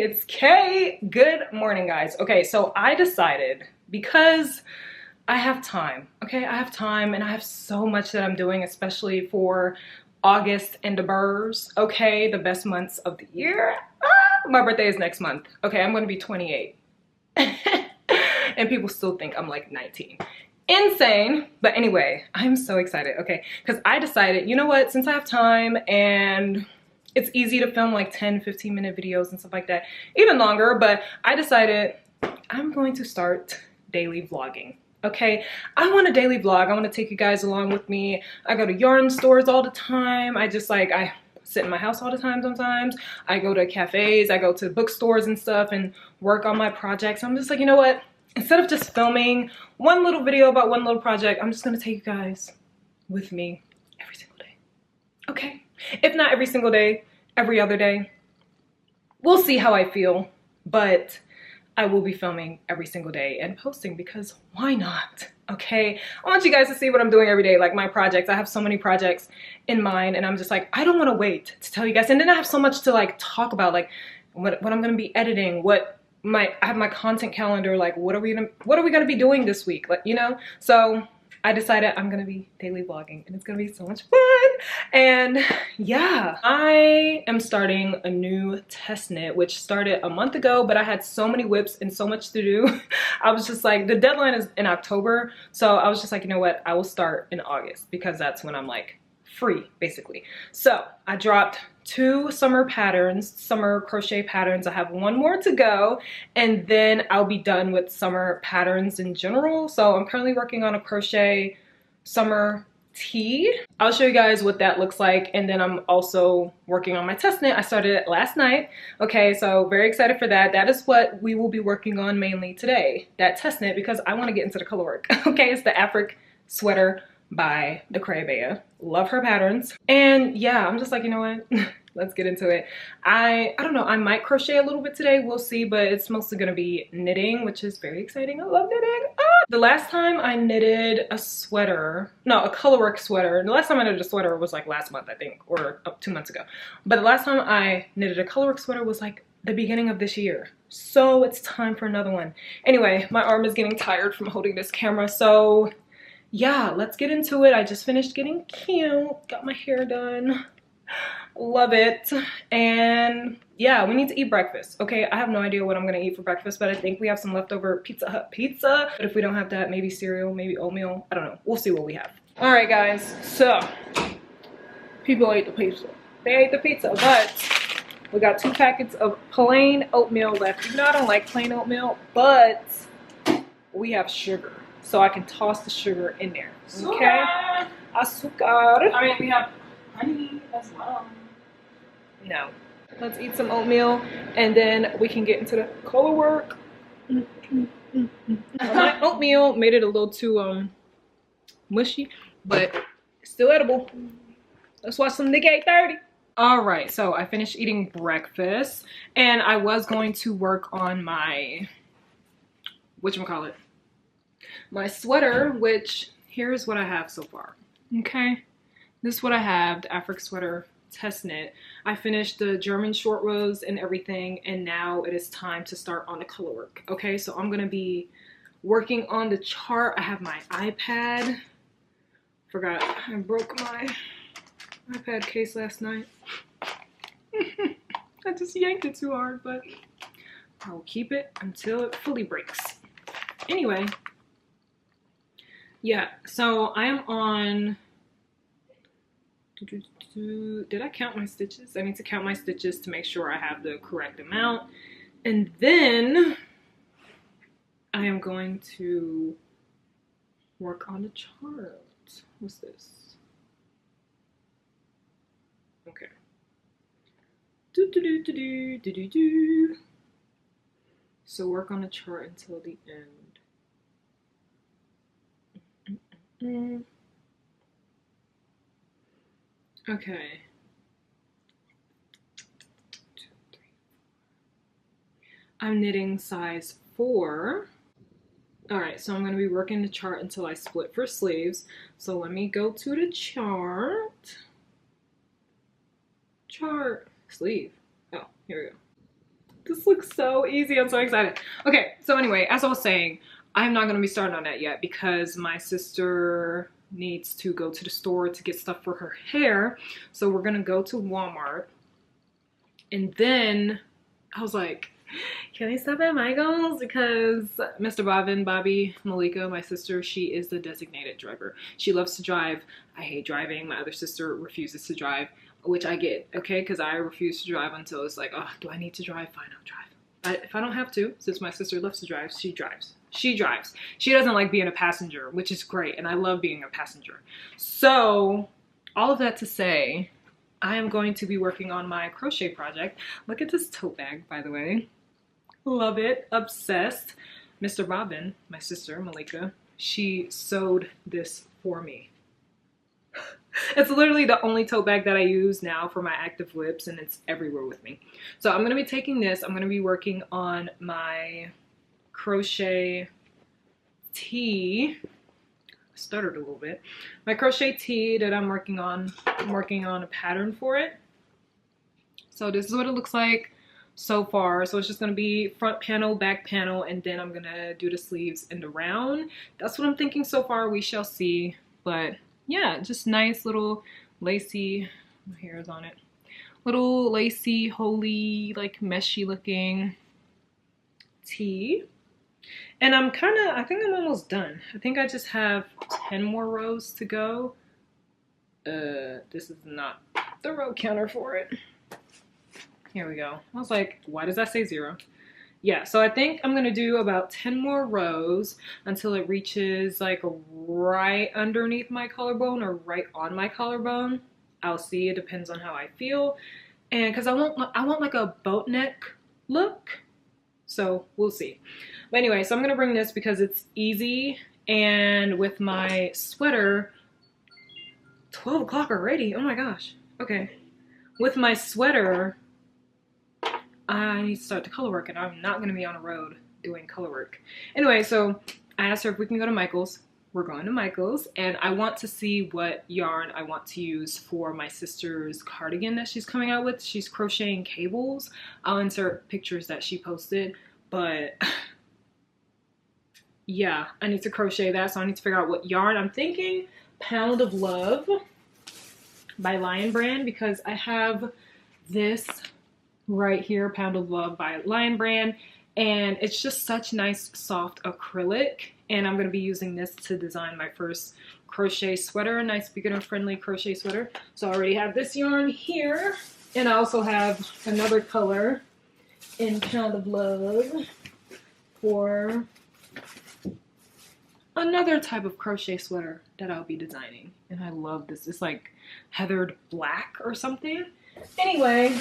it's Kay. Good morning, guys. Okay, so I decided, because I have time, okay? I have time and I have so much that I'm doing, especially for August and the burrs, okay? The best months of the year. My birthday is next month. Okay, I'm gonna be 28. And people still think I'm like 19. Insane. But anyway, I'm so excited, okay? Because I decided, you know what, since I have time and it's easy to film like 10-15 minute videos and stuff like that, even longer, but I decided I'm going to start daily vlogging. Okay, I want a daily vlog. I want to take you guys along with me. I go to yarn stores all the time. I sit in my house all the time sometimes. I go to cafes, I go to bookstores and stuff and work on my projects. I'm just like, you know what? Instead of just filming one little video about one little project, I'm just gonna take you guys with me every single day. Okay? If not every single day, every other day. We'll see how I feel, but I will be filming every single day and posting because why not? Okay, I want you guys to see what I'm doing every day, like my projects. I have so many projects in mind and I'm just like, I don't want to wait to tell you guys. And then I have so much to like talk about, like what I'm going to be editing, I have my content calendar, like what are we going to be doing this week, like, you know? So I decided I'm going to be daily vlogging and it's going to be so much fun. And yeah, I am starting a new test knit, which started a month ago, but I had so many whips and so much to do. I was just like, the deadline is in October. So I was just like, you know what? I will start in August because that's when I'm like free, basically. So I dropped 2 summer crochet patterns. I have 1 more to go and then I'll be done with summer patterns in general. So I'm currently working on a crochet summer tee. I'll show you guys what that looks like, and then I'm also working on my test knit. I started it last night. Okay, so very excited for that. That is what we will be working on mainly today, that test knit, because I want to get into the color work. Okay, it's the Afric sweater by the Cray. Love her patterns. And yeah, I'm just like, you know what? Let's get into it. I don't know, I might crochet a little bit today, we'll see, but it's mostly gonna be knitting, which is very exciting. I love knitting. The last time I knitted a sweater, no, a colorwork sweater. The last time I knitted a sweater was like last month, I think, or 2 months ago. But the last time I knitted a colorwork sweater was like the beginning of this year. So it's time for another one. Anyway, my arm is getting tired from holding this camera, so yeah, let's get into it. I just finished getting cute, got my hair done. Love it. And yeah, we need to eat breakfast. Okay, I have no idea what I'm gonna eat for breakfast, but I think we have some leftover Pizza Hut pizza. But if we don't have that, maybe cereal, maybe oatmeal. I don't know. We'll see what we have. All right, guys. So people ate the pizza. They ate the pizza, but we got 2 packets of plain oatmeal left. You know, I don't like plain oatmeal, but we have sugar, so I can toss the sugar in there. Okay. Azúcar. I mean, we have honey as well. No. Let's eat some oatmeal and then we can get into the color work. My oatmeal made it a little too mushy, but still edible. Let's watch some Nick 830. All right, so I finished eating breakfast and I was going to work on my, whatchamacallit, my sweater, which here's what I have so far. Okay, this is what I have, the Afric sweater test knit. I finished the German short rows and everything, and now it is time to start on the color work. Okay, so I'm gonna be working on the chart. I have my iPad. Forgot I broke my iPad case last night. I just yanked it too hard, but I will keep it until it fully breaks. Anyway, yeah, so I am on, did I count my stitches? I need to count my stitches to make sure I have the correct amount. And then I am going to work on the chart. What's this? Okay. So work on the chart until the end. Okay. 2, 3. I'm knitting size 4. All right, so I'm going to be working the chart until I split for sleeves. So let me go to the chart. Chart, sleeve. Oh, here we go. This looks so easy. I'm so excited. Okay, so anyway, as I was saying, I'm not gonna be starting on that yet because my sister needs to go to the store to get stuff for her hair. So we're gonna go to Walmart. And then I was like, can I stop at Michael's? Because Mr. Bobby, Malika, my sister, she is the designated driver. She loves to drive. I hate driving. My other sister refuses to drive, which I get, okay? Because I refuse to drive until it's like, oh, do I need to drive? Fine, I'll drive. If I don't have to, since my sister loves to drive, she drives. She drives. She doesn't like being a passenger, which is great, and I love being a passenger. So, all of that to say, I am going to be working on my crochet project. Look at this tote bag, by the way. Love it. Obsessed. Mr. Robin, my sister, Malika, she sewed this for me. It's literally the only tote bag that I use now for my active whips, and it's everywhere with me. So I'm going to be taking this. I'm going to be working on my crochet tee. I stuttered a little bit. My crochet tee that I'm working on a pattern for it. So this is what it looks like so far. So it's just going to be front panel, back panel, and then I'm going to do the sleeves and the round. That's what I'm thinking so far. We shall see. But yeah, just nice little lacy, my hair is on it, little lacy, holy, like meshy looking tee. And I think I'm almost done. I think I just have 10 more rows to go. This is not the row counter for it. Here we go. I was like, why does that say 0? Yeah, so I think I'm gonna do about 10 more rows until it reaches like right underneath my collarbone or right on my collarbone. I'll see, it depends on how I feel. And cause I want like a boat neck look. So we'll see. But anyway, so I'm gonna bring this because it's easy, and with my sweater, 12 o'clock already, oh my gosh. Okay, with my sweater, I need to start the color work, and I'm not going to be on the road doing color work. Anyway, so I asked her if we can go to Michael's. We're going to Michael's, and I want to see what yarn I want to use for my sister's cardigan that she's coming out with. She's crocheting cables. I'll insert pictures that she posted, but yeah, I need to crochet that, so I need to figure out what yarn. I'm thinking Pound of Love by Lion Brand, because I have this right here, Pound of Love by Lion Brand, and it's just such nice soft acrylic, and I'm going to be using this to design my first crochet sweater, a nice beginner friendly crochet sweater. So I already have this yarn here, and I also have another color in Pound of Love for another type of crochet sweater that I'll be designing, and I love this. It's like heathered black or something. Anyway,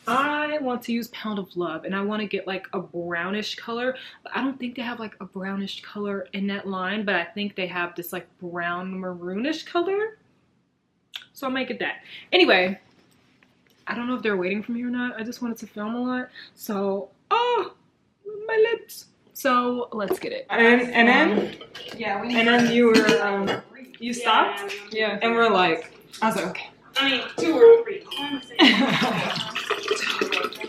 I want to use Pound of Love, and I want to get like a brownish color, but I don't think they have like a brownish color in that line, but I think they have this like brown maroonish color, so I might get that. Anyway, I don't know if they're waiting for me or not. I just wanted to film a lot, so oh, my lips. So let's get it. And then Yeah, and then you were you stopped, yeah. and we're like, I was like, okay. I mean, 2 or 3.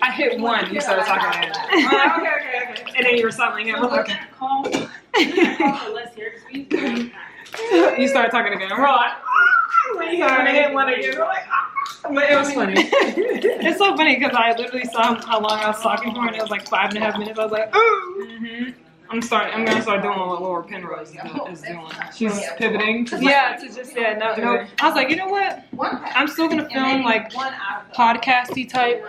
I hit 1. You started talking to me. Okay. And then you were something. And we're like, okay. You started talking again. We're like, when you hit 1 again, we're like, but it was funny. It's so funny because I literally saw how long I was talking for, and it was like 5.5 minutes. I was like, ooh. I'm gonna start doing what Laura Penrose is doing. She's pivoting. Yeah, to just no. I was like, you know what? I'm still gonna film like podcasty type.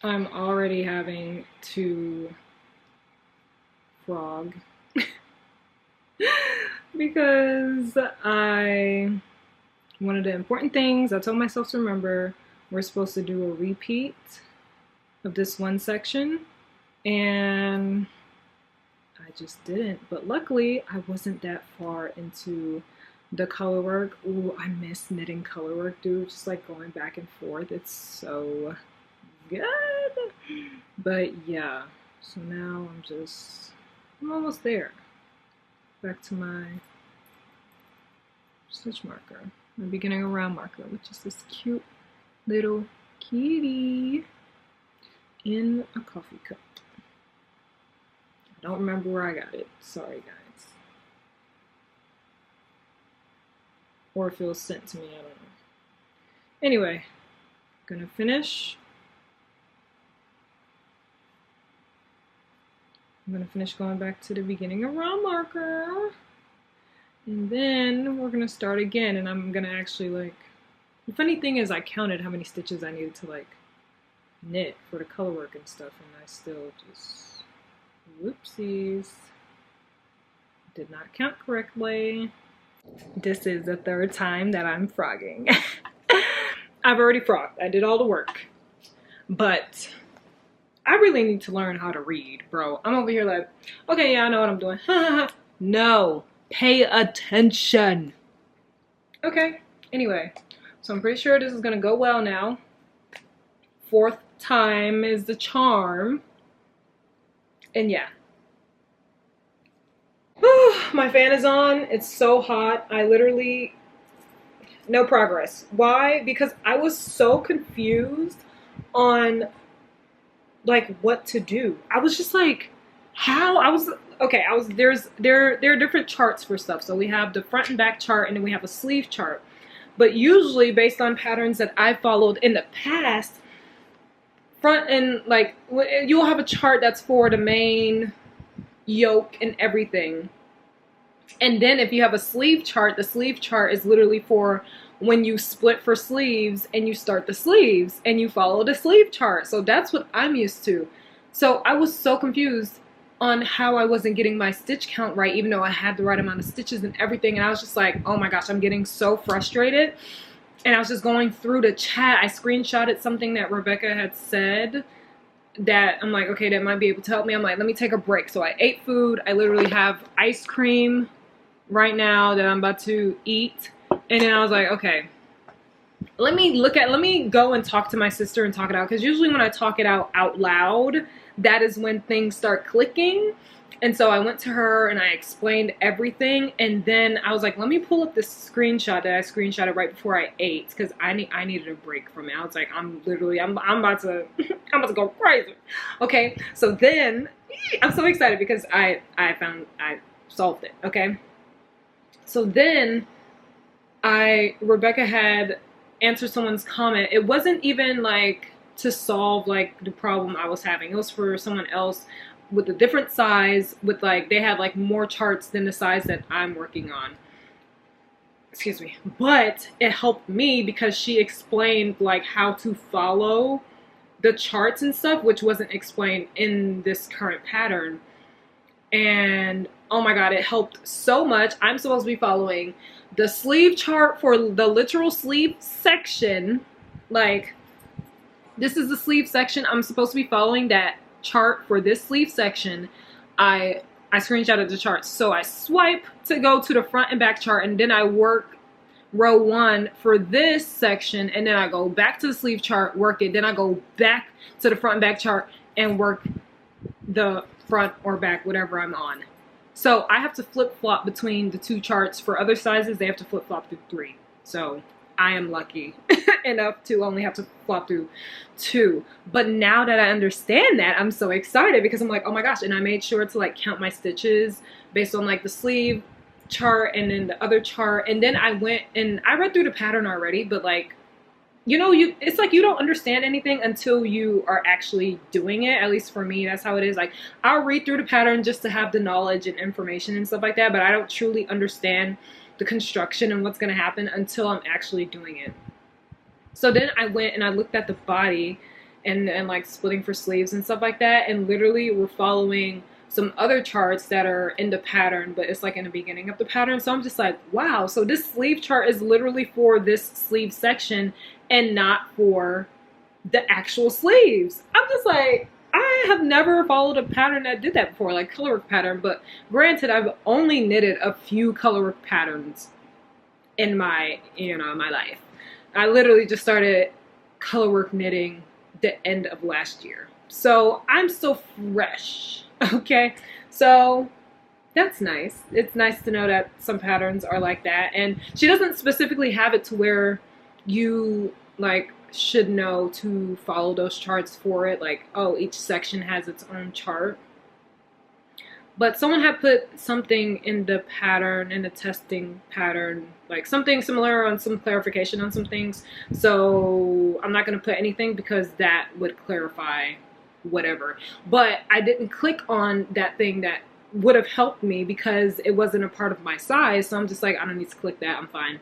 I'm already having to frog because one of the important things I told myself to remember, we're supposed to do a repeat of this one section, and I just didn't. But luckily, I wasn't that far into the color work. Ooh, I miss knitting color work, dude. Just like going back and forth. It's so good. But yeah, so now I'm almost there. Back to my stitch marker, my beginning of round marker, which is this cute little kitty in a coffee cup. I don't remember where I got it. Sorry, guys. Or if it was sent to me, I don't know. Anyway, gonna finish. I'm gonna finish going back to the beginning of round marker. And then we're gonna start again, and I'm gonna actually like, the funny thing is I counted how many stitches I needed to like knit for the color work and stuff, and I still just, whoopsies, did not count correctly. This is the third time that I'm frogging. I've already frogged, I did all the work, but I really need to learn how to read, bro. I'm over here like, okay, yeah, I know what I'm doing. No, pay attention. Okay, anyway, so I'm pretty sure this is gonna go well now. Fourth time is the charm. And yeah. My fan is on. It's so hot. I literally, no progress. Why? Because I was so confused on like what to do. I was just like, how? There are different charts for stuff. So we have the front and back chart, and then we have a sleeve chart. But usually based on patterns that I followed in the past, front and like, you'll have a chart that's for the main yoke and everything. And then if you have a sleeve chart, the sleeve chart is literally for when you split for sleeves and you start the sleeves and you follow the sleeve chart. So that's what I'm used to. So I was so confused on how I wasn't getting my stitch count right, even though I had the right amount of stitches and everything. And I was just like, oh my gosh, I'm getting so frustrated. And I was just going through the chat. I screenshotted something that Rebecca had said that I'm like, okay, that might be able to help me. I'm like, let me take a break. So I ate food. I literally have ice cream right now that I'm about to eat. And then I was like, okay, let me go and talk to my sister and talk it out. Because usually when I talk it out loud, that is when things start clicking. And so I went to her and I explained everything. And then I was like, let me pull up this screenshot that I screenshotted right before I ate, because I needed a break from it. I was like, I'm about to I'm about to go crazy. Okay, so then I'm so excited because I solved it. Okay, so then Rebecca had answered someone's comment. It wasn't even like to solve like the problem I was having. It was for someone else with a different size, with like, they had like more charts than the size that I'm working on. Excuse me. But it helped me because she explained like how to follow the charts and stuff, which wasn't explained in this current pattern. And oh my god, it helped so much. I'm supposed to be following the sleeve chart for the literal sleeve section. Like, this is the sleeve section. I'm supposed to be following that chart for this sleeve section. I screenshotted the charts. So I swipe to go to the front and back chart, and then I work row 1 for this section, and then I go back to the sleeve chart, work it, then I go back to the front and back chart and work the front or back, whatever I'm on. So I have to flip-flop between the two charts. For other sizes, they have to flip-flop through 3. So I am lucky enough to only have to flop through 2. But now that I understand that, I'm so excited because I'm like, oh my gosh. And I made sure to like count my stitches based on like the sleeve chart and then the other chart. And then I went and I read through the pattern already, but like, you know, it's like you don't understand anything until you are actually doing it. At least for me, that's how it is. Like, I'll read through the pattern just to have the knowledge and information and stuff like that, but I don't truly understand the construction and what's going to happen until I'm actually doing it. So then I went and I looked at the body, and like splitting for sleeves and stuff like that. And literally we're following some other charts that are in the pattern, but it's like in the beginning of the pattern. So I'm just like, wow, so this sleeve chart is literally for this sleeve section and not for the actual sleeves. I'm just like, I have never followed a pattern that did that before, like colorwork pattern. But granted, I've only knitted a few colorwork patterns in my, my life. I literally just started colorwork knitting the end of last year. So I'm still fresh, okay? So that's nice. It's nice to know that some patterns are like that. And she doesn't specifically have it to where you like should know to follow those charts for it. Like, oh, each section has its own chart. But someone had put something in the pattern, in the testing pattern, like something similar on some clarification on some things. So I'm not going to put anything because that would clarify whatever. But I didn't click on that thing that would have helped me because it wasn't a part of my size. So I'm just like, I don't need to click that. I'm fine.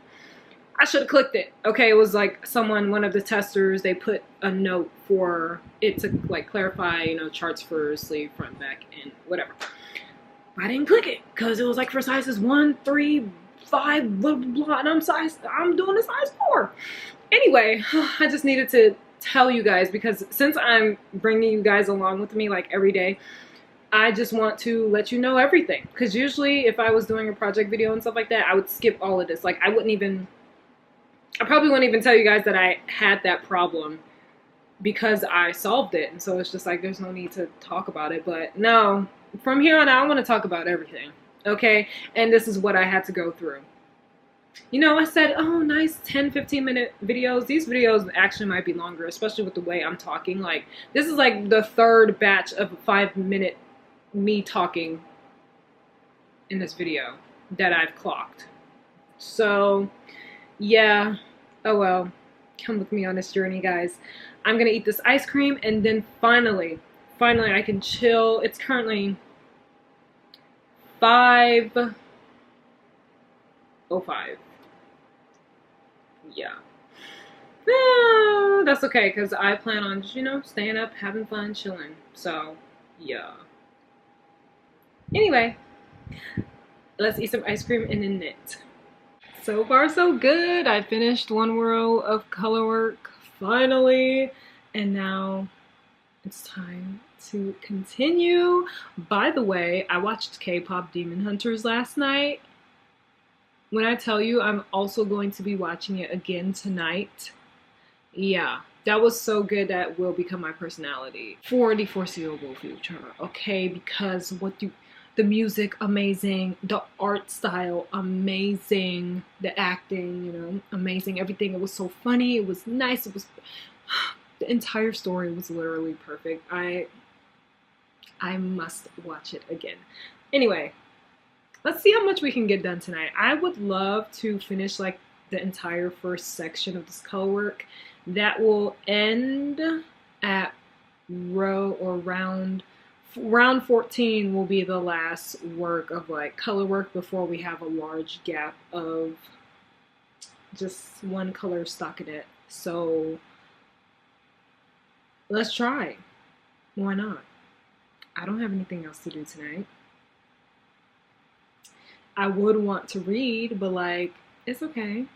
I should have clicked it. Okay, it was like one of the testers, they put a note for it to like clarify, charts for sleeve, front, back, and whatever. I didn't click it because it was like for sizes 1, 3, 5, blah, blah, blah, and I'm doing a size 4. Anyway, I just needed to tell you guys because since I'm bringing you guys along with me like every day, I just want to let you know everything. Because usually if I was doing a project video and stuff like that, I would skip all of this. Like I probably wouldn't even tell you guys that I had that problem because I solved it. And so it's just like, there's no need to talk about it. But no, from here on out, I want to talk about everything. Okay? And this is what I had to go through. I said, oh, nice 10, 15-minute videos. These videos actually might be longer, especially with the way I'm talking. Like, this is like the third batch of 5-minute me talking in this video that I've clocked. So, yeah. Oh well, come with me on this journey, guys. I'm gonna eat this ice cream and then finally I can chill. It's currently 5:05. Yeah. That's okay because I plan on staying up, having fun, chilling. So yeah. Anyway, let's eat some ice cream and then knit. So far so good. I finished one row of colorwork finally, and now it's time to continue. By the way, I watched K-pop Demon Hunters last night. When I tell you I'm also going to be watching it again tonight, yeah, that was so good that will become my personality for the foreseeable future, okay? Because the music, amazing. The art style, amazing. The acting, amazing. Everything. It was so funny. It was nice. It was... The entire story was literally perfect. I must watch it again. Anyway, let's see how much we can get done tonight. I would love to finish like the entire first section of this colorwork. That will end at round 14 will be the last work of like color work before we have a large gap of just one color stockinette. So let's try. Why not? I don't have anything else to do tonight. I would want to read, but like, it's okay.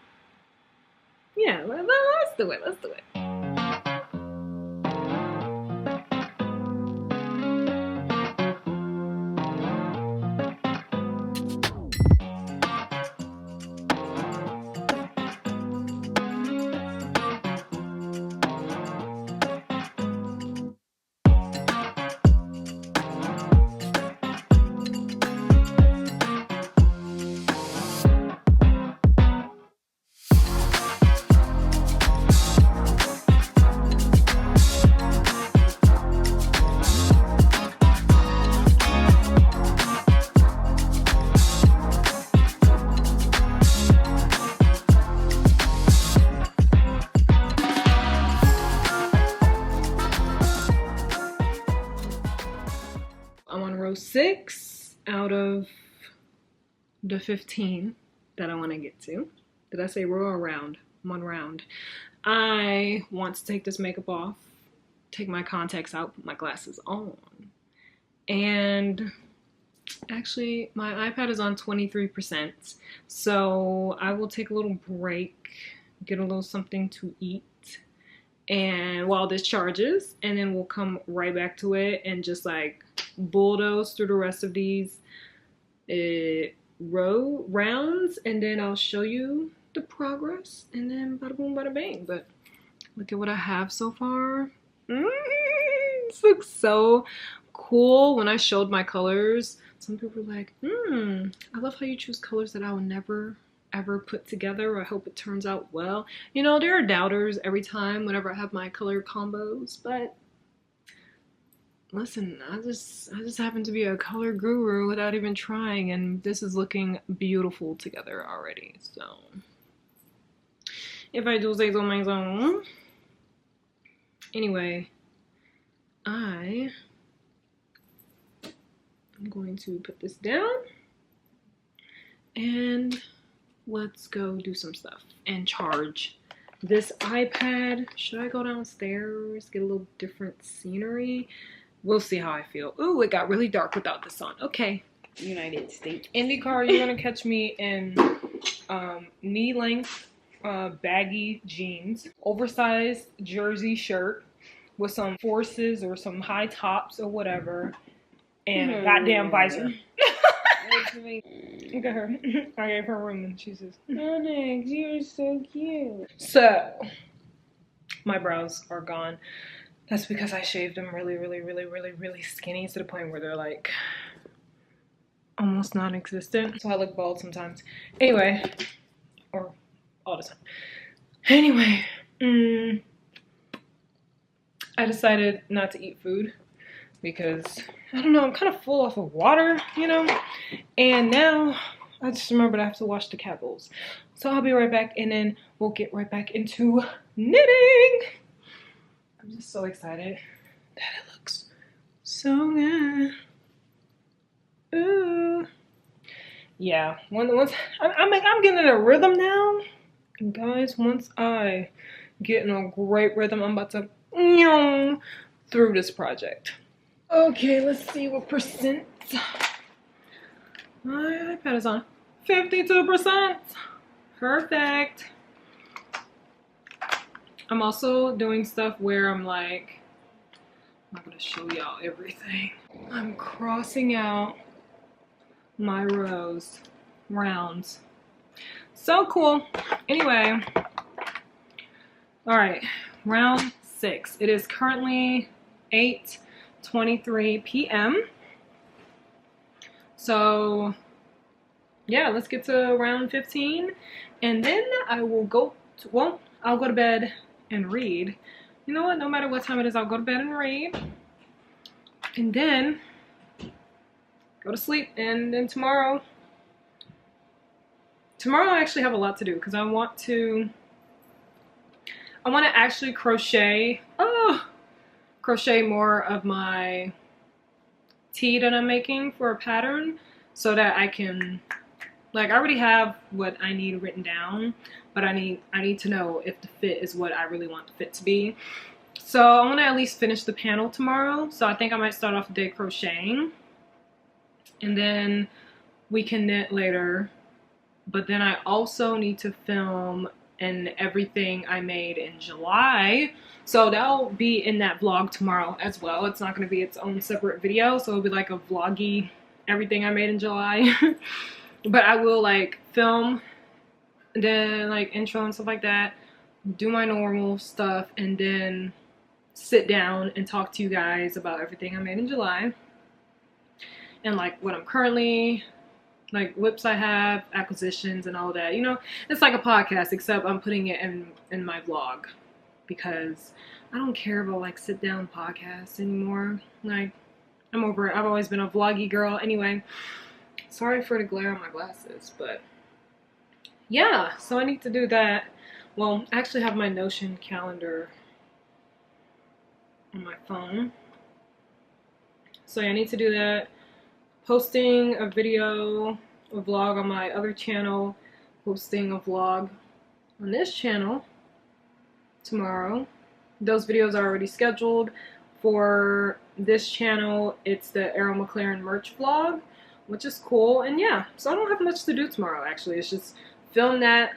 Yeah, let's do it. Let's do it. Row 6 out of the 15 that I want to get to. Did I say row or round? I'm on round. I want to take this makeup off take my contacts out, put my glasses on. And actually, my iPad is on 23%, so I will take a little break, get a little something to eat, and while this charges, and then we'll come right back to it and just like bulldoze through the rest of these rounds, and then I'll show you the progress, and then bada boom, bada bang. But look at what I have so far. This looks so cool. When I showed my colors, some people were like, I love how you choose colors that I will never ever put together. I hope it turns out well. You know, there are doubters every time whenever I have my color combos, but listen, I just happen to be a color guru without even trying, and this is looking beautiful together already. So if I do say so myself. Anyway, I'm going to put this down and let's go do some stuff and charge this iPad. Should I go downstairs, get a little different scenery? We'll see how I feel. Ooh, it got really dark without this on. Okay. United States. IndyCar, you're gonna catch me in knee-length baggy jeans, oversized jersey shirt with some forces or some high tops or whatever, and a goddamn visor. Look at her. I gave her room and she says, Onyx, you're so cute. So, my brows are gone. That's because I shaved them really skinny to the point where they're like almost non-existent. So I look bald sometimes. Anyway, or all the time. Anyway, I decided not to eat food because, I don't know, I'm kind of full off of water, you know? And now I just remembered I have to wash the cat bowls. So I'll be right back, and then we'll get right back into knitting. I'm just so excited that it looks so good. Ooh. Yeah, once I'm getting in a rhythm now. And guys, once I get in a great rhythm, I'm about to through this project. Okay, let's see what percent. My iPad is on 52%. Perfect. I'm also doing stuff where I'm like, I'm not gonna show y'all everything. I'm crossing out my rounds. So cool. Anyway, all right, round 6. It is currently 8:23 p.m. So yeah, let's get to round 15, and then I will go to, well, I'll go to bed and read. You know what? No matter what time it is, I'll go to bed and read, and then go to sleep. And then tomorrow I actually have a lot to do because I want to actually crochet more of my tee that I'm making for a pattern, so that I can, like, I already have what I need written down, but I need to know if the fit is what I really want the fit to be. So I want to at least finish the panel tomorrow. So I think I might start off the day crocheting, and then we can knit later. But then I also need to film and everything I made in July. So that'll be in that vlog tomorrow as well. It's not going to be its own separate video. So it'll be like a vloggy everything I made in July. But I will like film, and then like intro and stuff like that, do my normal stuff, and then sit down and talk to you guys about everything I made in July. And like what I'm currently, like whips I have, acquisitions and all that. You know, it's like a podcast, except I'm putting it in my vlog, because I don't care about like sit down podcasts anymore. Like, I'm over it. I've always been a vloggy girl. Anyway, sorry for the glare on my glasses, but yeah, so I need to do that. Well, I actually have my Notion calendar on my phone, so yeah, I need to do that. Posting a video, a vlog on my other channel, posting a vlog on this channel tomorrow, those videos are already scheduled. For this channel, it's the Arrow McLaren merch vlog, which is cool. And yeah, so I don't have much to do tomorrow, actually. It's just film that.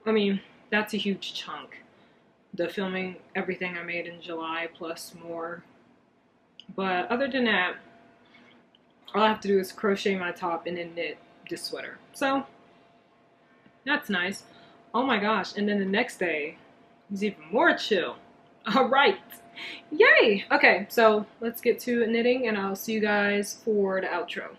I mean, that's a huge chunk. The filming everything I made in July plus more. But other than that, all I have to do is crochet my top and then knit this sweater. So that's nice. Oh my gosh, and then the next day is even more chill. All right, yay. Okay, so let's get to knitting and I'll see you guys for the outro.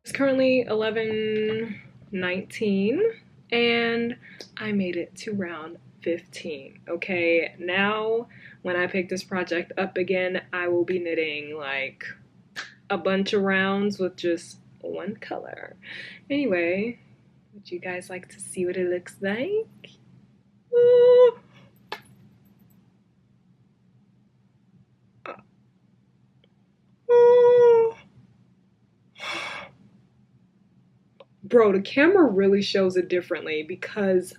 It's currently 11:19 and I made it to round 15. Okay, now when I pick this project up again, I will be knitting like a bunch of rounds with just one color. Anyway, would you guys like to see what it looks like? Ooh. Bro, the camera really shows it differently because,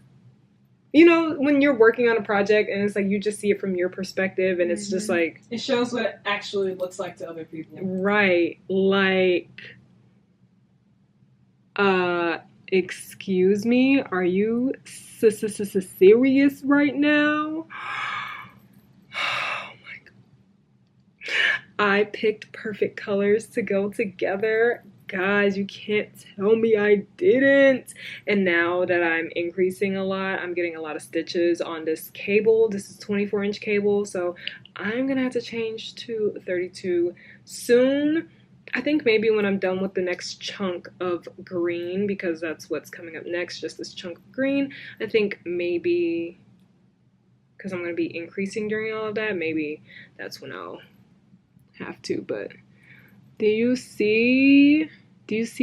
you know, when you're working on a project and it's like you just see it from your perspective and it's just like... It shows what it actually looks like to other people. Right. Like, excuse me? Are you serious right now? Oh my God. I picked perfect colors to go together. Guys, you can't tell me I didn't. And now that I'm increasing a lot, I'm getting a lot of stitches on this cable. This is 24-inch cable, so I'm gonna have to change to 32 soon. I think maybe when I'm done with the next chunk of green, because that's what's coming up next, just this chunk of green. I think maybe, because I'm gonna be increasing during all of that, maybe that's when I'll have to. But do you see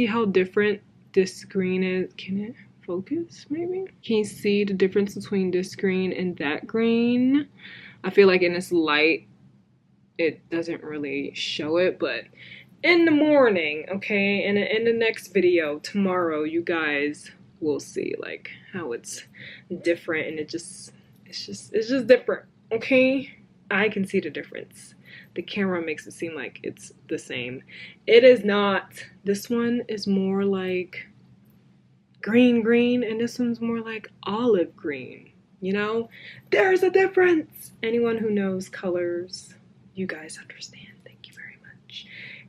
how different this green is? Can it focus maybe? Can you see the difference between this green and that green? I feel like in this light it doesn't really show it, but in the morning, okay, and in the next video tomorrow, you guys will see like how it's different, and it's just different, okay? I can see the difference. The camera makes it seem like it's the same. It is not. This one is more like green, and this one's more like olive green, you know? There's a difference. Anyone who knows colors, you guys understand. Thank you very much.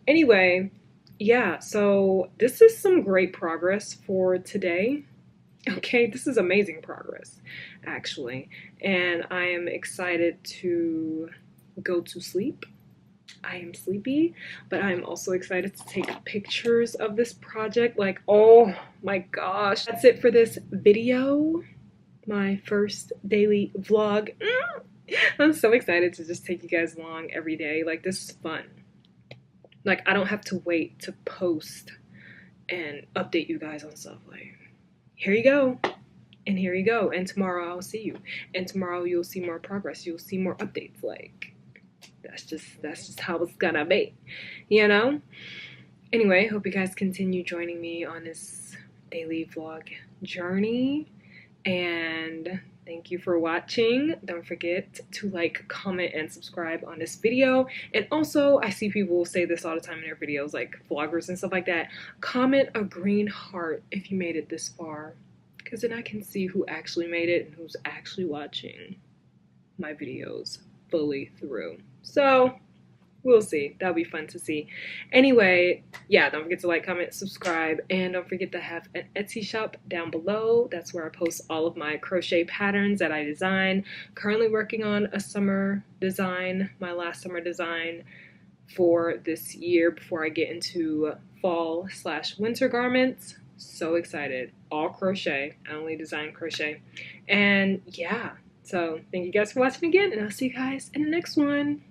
Anyway, yeah, so this is some great progress for today. Okay, this is amazing progress, actually. And I am excited to go to sleep. I am sleepy, but I'm also excited to take pictures of this project. Like, oh my gosh. That's it for this video. My first daily vlog. I'm so excited to just take you guys along every day. Like, this is fun. Like, I don't have to wait to post and update you guys on stuff. Like, here you go. And here you go. And tomorrow I'll see you. And tomorrow you'll see more progress. You'll see more updates. Like, that's just how it's gonna be, you know? Anyway, hope you guys continue joining me on this daily vlog journey, and thank you for watching. Don't forget to like, comment, and subscribe on this video. And also, I see people say this all the time in their videos, like vloggers and stuff like that. Comment a green heart if you made it this far, because then I can see who actually made it and who's actually watching my videos fully through. So we'll see. That'll be fun to see. Anyway, yeah, don't forget to like, comment, subscribe, and don't forget to have an Etsy shop down below. That's where I post all of my crochet patterns that I design. Currently working on a summer design, my last summer design for this year before I get into fall/winter garments. So excited. All crochet. I only design crochet. And yeah, so thank you guys for watching again, and I'll see you guys in the next one.